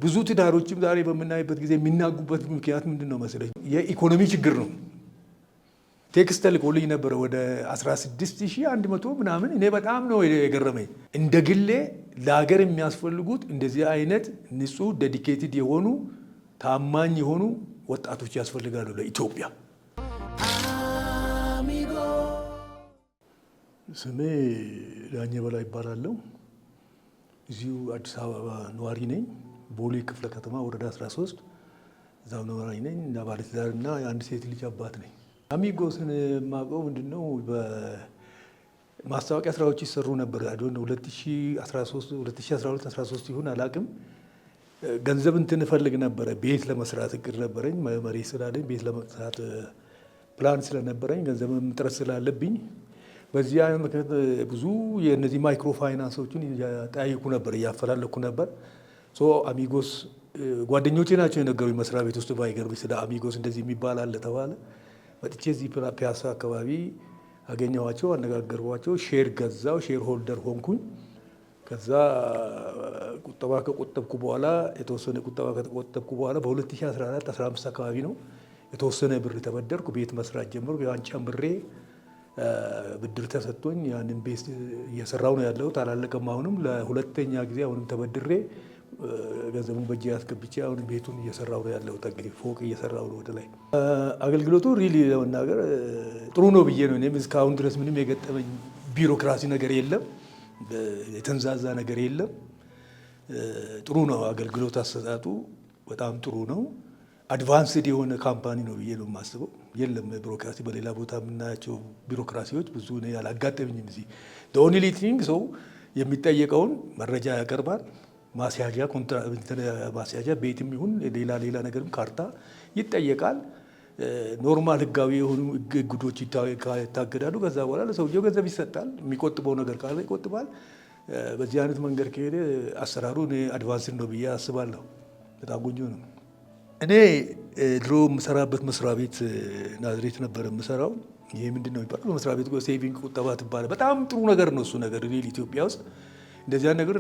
ብዙ ትዳሮችም ዛሬ በመናይበት ጊዜ የሚናጉበት ምክንያት ምንድነው መሰለኝ? የኢኮኖሚ ችግር ነው። ቴክስት ተልኮልኝ ነበረ ወደ 16100 ምናምን። እኔ በጣም ነው የገረመኝ። እንደ ግሌ ለሀገር የሚያስፈልጉት እንደዚህ አይነት ንጹህ ዴዲኬትድ የሆኑ ታማኝ የሆኑ ወጣቶች ያስፈልጋሉ ለኢትዮጵያ። ስሜ ዳኘ በላይ ይባላለሁ። እዚሁ አዲስ አበባ ነዋሪ ነኝ። ቦሌ ክፍለ ከተማ ወረዳ 13 እዛው ነዋሪ ነኝ እና ባለትዳርና የአንድ ሴት ልጅ አባት ነኝ። አሚጎስን የማውቀው ምንድነው በማስታወቂያ ስራዎች ይሰሩ ነበር። 2013 2012 13 ይሁን አላውቅም። ገንዘብ እንትን እፈልግ ነበረ። ቤት ለመስራት እቅድ ነበረኝ። መሬት ስላለኝ ቤት ለመስራት ፕላን ስለነበረኝ ገንዘብ ጥረት ስላለብኝ በዚህ ምክንያት ብዙ የነዚህ ማይክሮ ፋይናንሶችን ያጠያይቁ ነበር፣ እያፈላለኩ ነበር። አሚጎስ ጓደኞቼ ናቸው የነገሩኝ። መስሪያ ቤት ውስጥ ባይገርም ስለ አሚጎስ እንደዚህ የሚባል አለ ተባለ። መጥቼ እዚህ ፒያሳ አካባቢ አገኘኋቸው፣ አነጋገርኳቸው። ሼር ገዛው፣ ሼር ሆልደር ሆንኩኝ። ከዛ ቁጠባ ከቆጠብኩ በኋላ የተወሰነ ቁጠባ ከቆጠብኩ በኋላ በ2014 15 አካባቢ ነው የተወሰነ ብር ተበደርኩ። ቤት መስራት ጀመርኩ። ያን ጨምሬ ብድር ተሰጥቶኝ ያንን ቤት እየሰራው ነው ያለሁት። አላለቀም። አሁንም ለሁለተኛ ጊዜ አሁንም ተበድሬ ገንዘቡን በእጄ አስገብቼ አሁንም ቤቱን እየሰራው ነው ያለሁት። እንግዲህ ፎቅ እየሰራው ነው ወደ ላይ። አገልግሎቱ ሪሊ ለመናገር ጥሩ ነው ብዬ ነው። እኔም እስካሁን ድረስ ምንም የገጠመኝ ቢሮክራሲ ነገር የለም፣ የተንዛዛ ነገር የለም። ጥሩ ነው አገልግሎት አሰጣጡ፣ በጣም ጥሩ ነው። አድቫንስድ የሆነ ካምፓኒ ነው ብዬ ነው የማስበው። የለም ቢሮክራሲ በሌላ ቦታ የምናያቸው ቢሮክራሲዎች ብዙ ነው ያላጋጠመኝም። እዚህ ኦንሊ ቲንግ ሰው የሚጠየቀውን መረጃ ያቀርባል። ማስያዣ ቤትም ይሁን ሌላ ነገርም ካርታ ይጠየቃል። ኖርማል ህጋዊ የሆኑ እግዶች ይታገዳሉ። ከዛ በኋላ ለሰውየው ገንዘብ ይሰጣል። የሚቆጥበው ነገር ካለ ይቆጥባል። በዚህ አይነት መንገድ ከሄደ አሰራሩ አድቫንስድ ነው ብዬ አስባለሁ። በጣም ቆንጆ ነው። እኔ ድሮ የምሰራበት መስሪያ ቤት ናዝሬት ነበር የምሰራው። ይሄ ምንድን ነው የሚባለው? በመስሪያ ቤት ሴቪንግ ቁጠባ ትባላል። በጣም ጥሩ ነገር ነው እሱ ነገር። ኢትዮጵያ ውስጥ እንደዚያ ነገር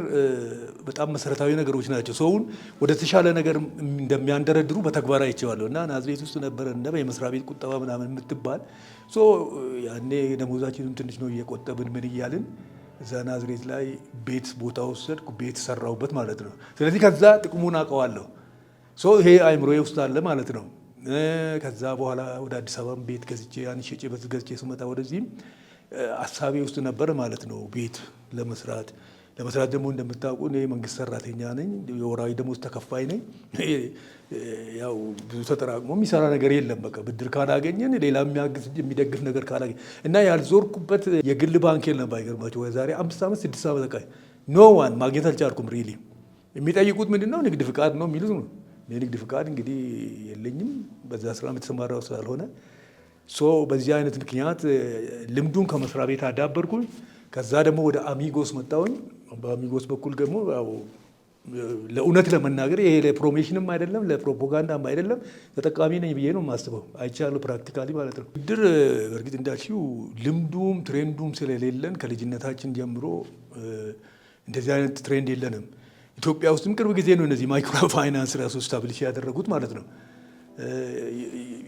በጣም መሰረታዊ ነገሮች ናቸው። ሰውን ወደ ተሻለ ነገር እንደሚያንደረድሩ በተግባር አይቼዋለሁ። እና ናዝሬት ውስጥ ነበረ እና የመስሪያ ቤት ቁጠባ ምናምን የምትባል ያኔ ደሞዛችንም ትንሽ ነው እየቆጠብን ምን እያልን እዛ ናዝሬት ላይ ቤት ቦታ ወሰድኩ። ቤት ሰራሁበት ማለት ነው። ስለዚህ ከዛ ጥቅሙን አውቀዋለሁ። ይሄ አይምሮዬ ውስጥ አለ ማለት ነው። ከዛ በኋላ ወደ አዲስ አበባ ቤት ገዝቼ ያን ሸጬ ገዝቼ ስመጣ ወደዚህም ሀሳቤ ውስጥ ነበር ማለት ነው ቤት ለመስራት ደግሞ እንደምታውቁ እኔ መንግስት ሰራተኛ ነኝ። የወራዊ ደሞዝ ተከፋይ ነኝ። ያው ብዙ ተጠራቅሞ የሚሰራ ነገር የለም። በቃ ብድር ካላገኘን ሌላ የሚደግፍ ነገር ካላገኘ እና ያልዞርኩበት የግል ባንክ የለም። ባይገርማችሁ ዛሬ 5 ዓመት 6 ዓመት በቃ ኖ ዋን ማግኘት አልቻልኩም። ሪሊ የሚጠይቁት ምንድን ነው? ንግድ ፍቃድ ነው የሚሉት ነው። የንግድ ፍቃድ እንግዲህ የለኝም፣ በዛ ስራ የተሰማራው ስላልሆነ በዚህ አይነት ምክንያት ልምዱን ከመስሪያ ቤት አዳበርኩኝ። ከዛ ደግሞ ወደ አሚጎስ መጣሁኝ። በአሚጎስ በኩል ደግሞ ለእውነት ለመናገር ይሄ ለፕሮሞሽንም አይደለም ለፕሮፓጋንዳም አይደለም፣ ተጠቃሚ ነኝ ብዬ ነው የማስበው። አይቻለሁ ፕራክቲካሊ ማለት ነው። ብድር በእርግጥ እንዳልሽው ልምዱም ትሬንዱም ስለሌለን ከልጅነታችን ጀምሮ እንደዚህ አይነት ትሬንድ የለንም። ኢትዮጵያ ውስጥም ቅርብ ጊዜ ነው እነዚህ ማይክሮ ፋይናንስ ራሱ ስታብሊሽ ያደረጉት ማለት ነው።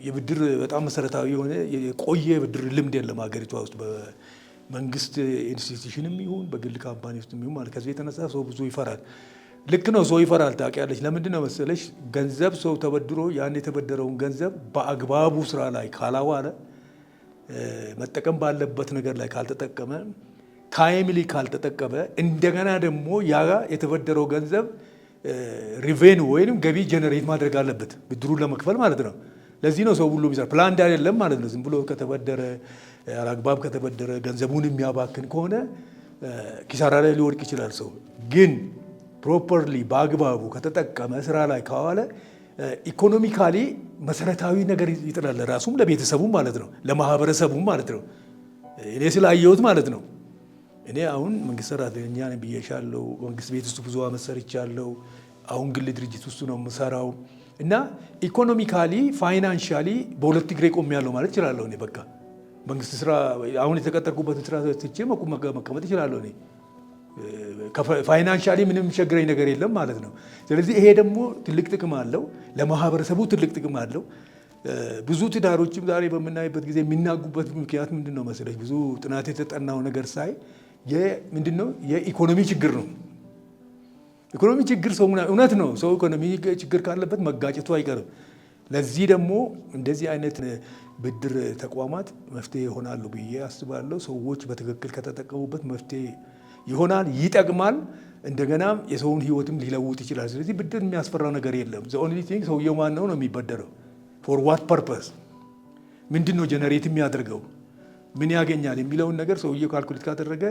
የብድር በጣም መሰረታዊ የሆነ የቆየ ብድር ልምድ የለም ሀገሪቷ ውስጥ በመንግስት ኢንስቲትዩሽንም ይሁን በግል ካምፓኒ ውስጥ ይሁን ማለት። ከዚህ የተነሳ ሰው ብዙ ይፈራል። ልክ ነው፣ ሰው ይፈራል። ታውቂያለሽ ለምንድን ነው መሰለሽ? ገንዘብ ሰው ተበድሮ ያን የተበደረውን ገንዘብ በአግባቡ ስራ ላይ ካላዋለ፣ መጠቀም ባለበት ነገር ላይ ካልተጠቀመ፣ ታይምሊ ካልተጠቀመ፣ እንደገና ደግሞ ያ የተበደረው ገንዘብ ሪቬኑ ወይም ገቢ ጀነሬት ማድረግ አለበት ብድሩን ለመክፈል ማለት ነው። ለዚህ ነው ሰው ሁሉ ቢሰራ ፕላን አይደለም ማለት ነው። ዝም ብሎ ከተበደረ አላግባብ ከተበደረ ገንዘቡን የሚያባክን ከሆነ ኪሳራ ላይ ሊወድቅ ይችላል። ሰው ግን ፕሮፐርሊ በአግባቡ ከተጠቀመ ስራ ላይ ካዋለ ኢኮኖሚካሊ መሰረታዊ ነገር ይጥላል። ራሱም ለቤተሰቡም ማለት ነው፣ ለማህበረሰቡም ማለት ነው። እኔ ስላየሁት ማለት ነው። እኔ አሁን መንግስት ሰራተኛ ነኝ ብዬሻለሁ። መንግስት ቤት ውስጥ ብዙ ዓመት ሰርቻለሁ። አሁን ግል ድርጅት ውስጥ ነው የምሰራው እና ኢኮኖሚካሊ ፋይናንሻሊ በሁለት እግሬ ቆሜያለሁ ማለት እችላለሁ። እኔ በቃ መንግስት ስራ አሁን የተቀጠርኩበትን ስራ ትቼ መቀመጥ እችላለሁ። እኔ ፋይናንሻሊ ምንም ቸግረኝ ነገር የለም ማለት ነው። ስለዚህ ይሄ ደግሞ ትልቅ ጥቅም አለው፣ ለማህበረሰቡ ትልቅ ጥቅም አለው። ብዙ ትዳሮችም ዛሬ በምናይበት ጊዜ የሚናጉበት ምክንያት ምንድን ነው መሰለች? ብዙ ጥናት የተጠናው ነገር ሳይ ምንድን ነው የኢኮኖሚ ችግር ነው። ኢኮኖሚ ችግር ሰው እውነት ነው፣ ሰው ኢኮኖሚ ችግር ካለበት መጋጨቱ አይቀርም። ለዚህ ደግሞ እንደዚህ አይነት ብድር ተቋማት መፍትሄ ይሆናሉ ብዬ አስባለሁ። ሰዎች በትክክል ከተጠቀሙበት መፍትሄ ይሆናል፣ ይጠቅማል። እንደገናም የሰውን ህይወትም ሊለውጥ ይችላል። ስለዚህ ብድር የሚያስፈራ ነገር የለም። ዘ ኦንሊ ቲንግ ሰውየው ማን ነው የሚበደረው? ፎር ዋት ፐርፐስ፣ ምንድን ነው ጀነሬት የሚያደርገው፣ ምን ያገኛል የሚለውን ነገር ሰውየው ካልኩሌት ካደረገ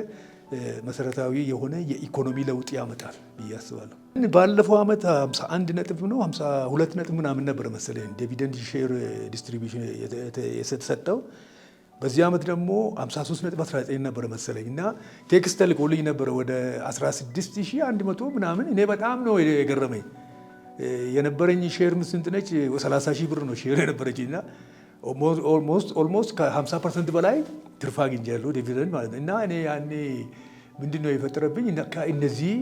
መሰረታዊ የሆነ የኢኮኖሚ ለውጥ ያመጣል ብዬ አስባለሁ። ባለፈው ዓመት 51 ነጥብ ነው 52 ነጥብ ምናምን ነበር መሰለኝ ዲቪደንድ ሼር ዲስትሪቢዩሽን የተሰጠው። በዚህ ዓመት ደግሞ 53.19 ነበር መሰለኝ እና ቴክስት ተልኮልኝ ነበረ ወደ 16100 ምናምን። እኔ በጣም ነው የገረመኝ። የነበረኝ ሼር ስንት ነች? 30,000 ብር ነው ሼር የነበረች እና ኦልሞስት ከ50% በላይ ትርፍ አግኝቻለሁ ዲቪደንድ ማለት ነው። እና እኔ ያኔ ምንድን ነው የፈጠረብኝ እነዚህ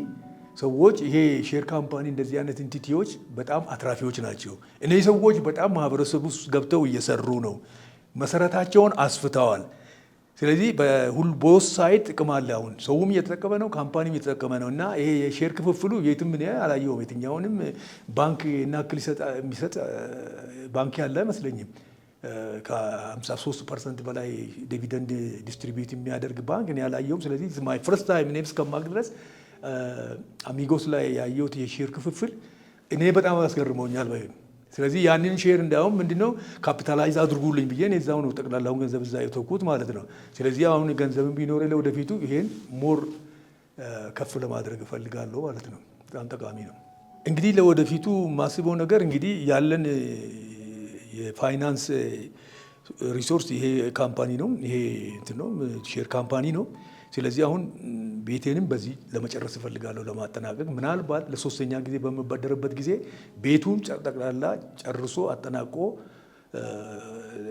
ሰዎች ይሄ ሼር ካምፓኒ እንደዚህ አይነት ኢንቲቲዎች በጣም አትራፊዎች ናቸው። እነዚህ ሰዎች በጣም ማህበረሰቡ ውስጥ ገብተው እየሰሩ ነው፣ መሰረታቸውን አስፍተዋል። ስለዚህ በቦስ ሳይድ ጥቅም አለ። አሁን ሰውም እየተጠቀመ ነው፣ ካምፓኒም እየተጠቀመ ነው። እና ይሄ የሼር ክፍፍሉ የትም እኔ አላየሁም። የትኛውንም ባንክ እናክል የሚሰጥ ባንክ ያለ አይመስለኝም። ከ53% በላይ ዲቪደንድ ዲስትሪቢዩት የሚያደርግ ባንክ እኔ አላየሁም። ስለዚህ ማይ ፈርስት ታይም እኔም እስከማውቅ ድረስ አሚጎስ ላይ ያየሁት የሼር ክፍፍል እኔ በጣም አስገርመውኛል። ስለዚህ ያንን ሼር እንዳውም ምንድነው ካፒታላይዝ አድርጉልኝ ብዬ እኔ እዛው ነው ጠቅላላውን ገንዘብ እዛ የተውኩት ማለት ነው። ስለዚህ አሁን ገንዘብም ቢኖር ለወደፊቱ ይሄን ሞር ከፍ ለማድረግ እፈልጋለሁ ማለት ነው። በጣም ጠቃሚ ነው። እንግዲህ ለወደፊቱ ማስበው ነገር እንግዲህ ያለን የፋይናንስ ሪሶርስ ይሄ ካምፓኒ ነው፣ ይሄ እንትን ነው ሼር ካምፓኒ ነው። ስለዚህ አሁን ቤቴንም በዚህ ለመጨረስ እፈልጋለሁ ለማጠናቀቅ። ምናልባት ለሶስተኛ ጊዜ በምበደርበት ጊዜ ቤቱን ጠቅላላ ጨርሶ አጠናቆ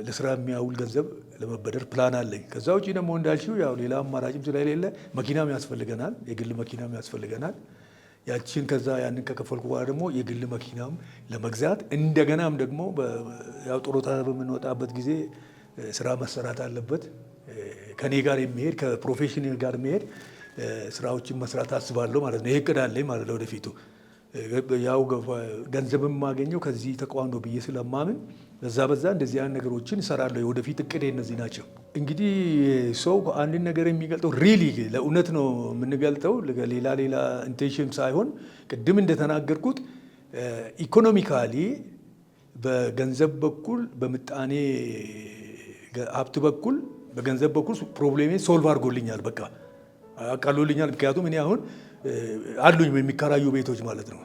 ለስራ የሚያውል ገንዘብ ለመበደር ፕላን አለኝ። ከዛ ውጪ ደግሞ እንዳልሽው ያው ሌላ አማራጭም ስለሌለ መኪናም ያስፈልገናል፣ የግል መኪናም ያስፈልገናል። ያችን ከዛ ያንን ከከፈልኩ በኋላ ደግሞ የግል መኪናም ለመግዛት እንደገናም ደግሞ ያው ጡረታ በምንወጣበት ጊዜ ስራ መሰራት አለበት። ከኔ ጋር የሚሄድ ከፕሮፌሽን ጋር የሚሄድ ስራዎችን መስራት አስባለሁ ማለት ነው። ይሄ እቅድ አለኝ ማለት ነው ወደፊቱ። ያው ገንዘብም የማገኘው ከዚህ ተቋም ነው ብዬ ስለማምን በዛ እንደዚህ አይነት ነገሮችን እሰራለሁ። የወደፊት እቅዴ እነዚህ ናቸው። እንግዲህ ሰው አንድን ነገር የሚገልጠው ሪሊ ለእውነት ነው የምንገልጠው፣ ሌላ ኢንቴንሽን ሳይሆን ቅድም እንደተናገርኩት ኢኮኖሚካሊ በገንዘብ በኩል በምጣኔ ሀብት በኩል በገንዘብ በኩል ፕሮብሌሜ ሶልቭ አድርጎልኛል፣ በቃ አቃሎልኛል። ምክንያቱም እኔ አሁን አሉኝ የሚከራዩ ቤቶች ማለት ነው።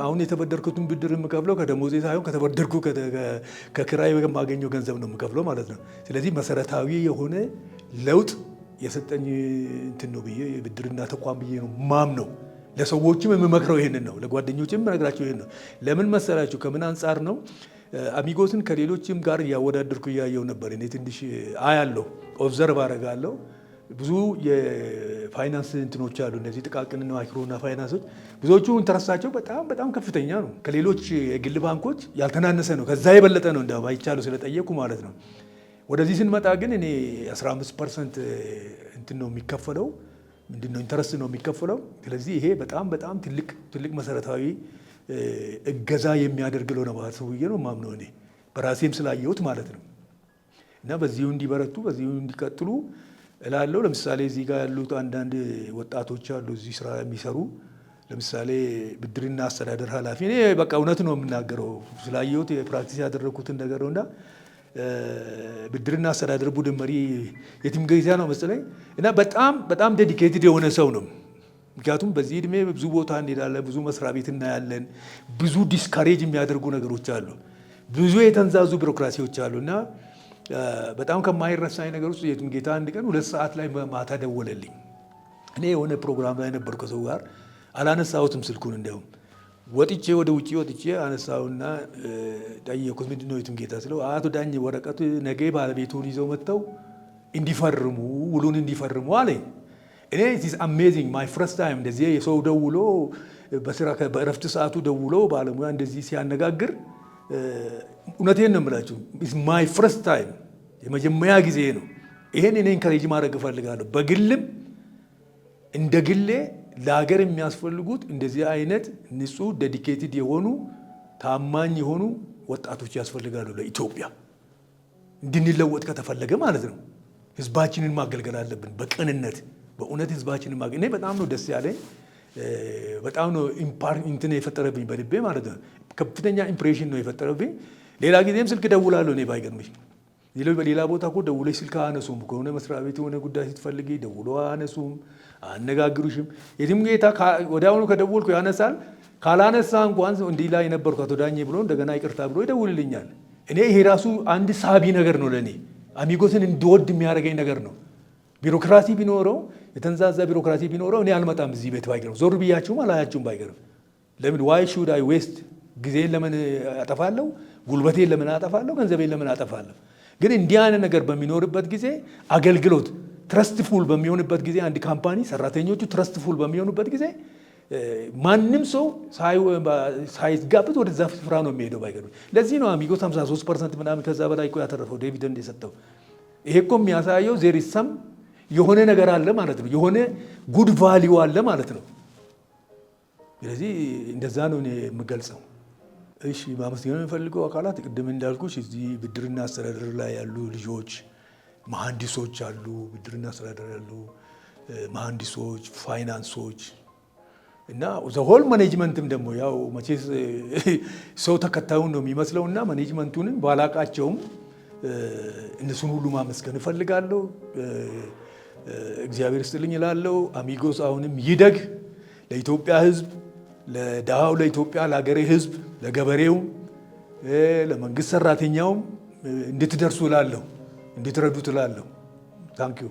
አሁን የተበደርኩትን ብድር የምከፍለው ከደሞዜ ሳይሆን ከተበደርኩ ከክራይ የማገኘው ገንዘብ ነው የምከፍለው ማለት ነው። ስለዚህ መሰረታዊ የሆነ ለውጥ የሰጠኝ እንትን ነው ብዬ ብድርና ተቋም ብዬ ነው ማምነው። ለሰዎችም የምመክረው ይሄንን ነው፣ ለጓደኞችም የምነግራቸው ይሄን ነው። ለምን መሰላችሁ? ከምን አንጻር ነው? አሚጎስን ከሌሎችም ጋር እያወዳደርኩ እያየው ነበር። እኔ ትንሽ አያለሁ፣ ኦብዘርቭ አደርጋለሁ። ብዙ የፋይናንስ እንትኖች አሉ፣ እነዚህ ጥቃቅንና ማይክሮና ፋይናንሶች ብዙዎቹ ኢንተረስታቸው በጣም ከፍተኛ ነው። ከሌሎች የግል ባንኮች ያልተናነሰ ነው፣ ከዛ የበለጠ ነው። እንደ ባይቻለው ስለጠየቁ ማለት ነው። ወደዚህ ስንመጣ ግን እኔ 15% እንትን ነው የሚከፈለው፣ ምንድነው ኢንተረስት ነው የሚከፈለው። ስለዚህ ይሄ በጣም ትልቅ መሰረታዊ እገዛ የሚያደርግ ነው ማለት ነው ማምነው እኔ በራሴም ስላየሁት ማለት ነው። እና በዚሁ እንዲበረቱ በዚሁ እንዲቀጥሉ እላለሁ። ለምሳሌ እዚህ ጋር ያሉት አንዳንድ ወጣቶች አሉ እዚህ ስራ የሚሰሩ። ለምሳሌ ብድርና አስተዳደር ኃላፊ እኔ በቃ እውነት ነው የምናገረው ስላየሁት የፕራክቲስ ያደረግኩትን ነገር ነውና ብድርና አስተዳደር ቡድን መሪ የትምገዛ ነው መሰለኝ እና በጣም ዴዲኬትድ የሆነ ሰው ነው። ምክንያቱም በዚህ እድሜ ብዙ ቦታ እንሄዳለን፣ ብዙ መስሪያ ቤት እናያለን። ብዙ ዲስካሬጅ የሚያደርጉ ነገሮች አሉ፣ ብዙ የተንዛዙ ቢሮክራሲዎች አሉ እና በጣም ከማይረሳኝ ነገር ውስጥ የትምጌታ አንድ ቀን 2 ሰዓት ላይ ማታ ደወለልኝ። እኔ የሆነ ፕሮግራም ላይ ነበር ከሰው ጋር አላነሳሁትም ስልኩን። እንዲያውም ወደ ውጭ ወጥቼ አነሳውና ጠየኩት፣ ምንድን ነው የትምጌታ ስለው አቶ ዳኝ ወረቀቱ ነገ ባለቤቱን ይዘው መጥተው እንዲፈርሙ ውሉን እንዲፈርሙ አለኝ። እኔ ኢትስ አሜዚንግ ማይ ፈርስት ታይም እንደዚህ የሰው ደውሎ በስራ በእረፍት ሰዓቱ ደውሎ ባለሙያ እንደዚህ ሲያነጋግር እውነቴን ነው የምላችሁ ኢትስ ማይ ፈርስት ታይም የመጀመሪያ ጊዜ ነው። ይሄን እኔ ኢንከሬጅ ማድረግ እፈልጋለሁ። በግልም እንደ ግሌ ለሀገር የሚያስፈልጉት እንደዚህ አይነት ንጹህ ዴዲኬትድ የሆኑ ታማኝ የሆኑ ወጣቶች ያስፈልጋሉ ለኢትዮጵያ እንድንለወጥ ከተፈለገ ማለት ነው። ህዝባችንን ማገልገል አለብን በቅንነት በእውነት ህዝባችንን ማገልገል። እኔ በጣም ነው ደስ ያለኝ። በጣም ነው እንትን የፈጠረብኝ በልቤ ማለት ነው። ከፍተኛ ኢምፕሬሽን ነው የፈጠረብኝ። ሌላ ጊዜም ስልክ ደውላለሁ እኔ ባይገርምሽ። በሌላ ቦታ እኮ ደውለሽ ስልክ አነሱም ከሆነ መስሪያ ቤት የሆነ ጉዳይ ስትፈልጊ ደውሎ አነሱም አነጋግሩሽም። የትም ጌታ ወዲያውኑ ከደወልኩ ያነሳል። ካላነሳ እንኳን እንዲህ ላይ ነበርኩ አቶ ዳኜ ብሎ እንደገና ይቅርታ ብሎ ይደውልልኛል። እኔ ይሄ ራሱ አንድ ሳቢ ነገር ነው ለእኔ አሚጎስን እንድወድ የሚያደርገኝ ነገር ነው። ቢሮክራሲ ቢኖረው የተንዛዛ ቢሮክራሲ ቢኖረው እኔ አልመጣም እዚህ ቤት ባይገርም ዞር ብያችሁም አላያችሁም ባይገርም። ለምን ዋይ ሹድ አይ ዌስት ጊዜን ለምን አጠፋለሁ? ጉልበቴን ለምን አጠፋለሁ? ገንዘቤን ለምን አጠፋለሁ? ግን እንዲህ አይነት ነገር በሚኖርበት ጊዜ አገልግሎት ትረስትፉል በሚሆንበት ጊዜ አንድ ካምፓኒ ሰራተኞቹ ትረስትፉል በሚሆኑበት ጊዜ ማንም ሰው ሳይጋብዝ ወደዛ ስፍራ ነው የሚሄደው ባይገርም። ለዚህ ነው አሚጎስ 53% ምናምን ከዛ በላይ እኮ ያተረፈው ዲቪደንድ የሰጠው። ይሄ እኮ የሚያሳየው ዜሪሰም የሆነ ነገር አለ ማለት ነው። የሆነ ጉድ ቫሊዩ አለ ማለት ነው። ስለዚህ እንደዛ ነው እኔ የምገልጸው። እሺ ማመስገን የምፈልገው አካላት ቅድም እንዳልኩሽ እዚህ ብድርና አስተዳደር ላይ ያሉ ልጆች መሐንዲሶች አሉ። ብድርና አስተዳደር ያሉ መሐንዲሶች፣ ፋይናንሶች እና ዘሆል ማኔጅመንትም ደግሞ ያው መቼስ ሰው ተከታዩን ነው የሚመስለው እና ማኔጅመንቱንም ባላቃቸውም እነሱን ሁሉ ማመስገን እፈልጋለሁ። እግዚአብሔር ይስጥልኝ እላለሁ። አሚጎስ አሁንም ይደግ ለኢትዮጵያ ሕዝብ፣ ለድሃው ለኢትዮጵያ ለሀገሬ ሕዝብ፣ ለገበሬውም፣ ለመንግስት ሰራተኛውም እንድትደርሱ እላለሁ፣ እንድትረዱት እላለሁ። ታንኪዩ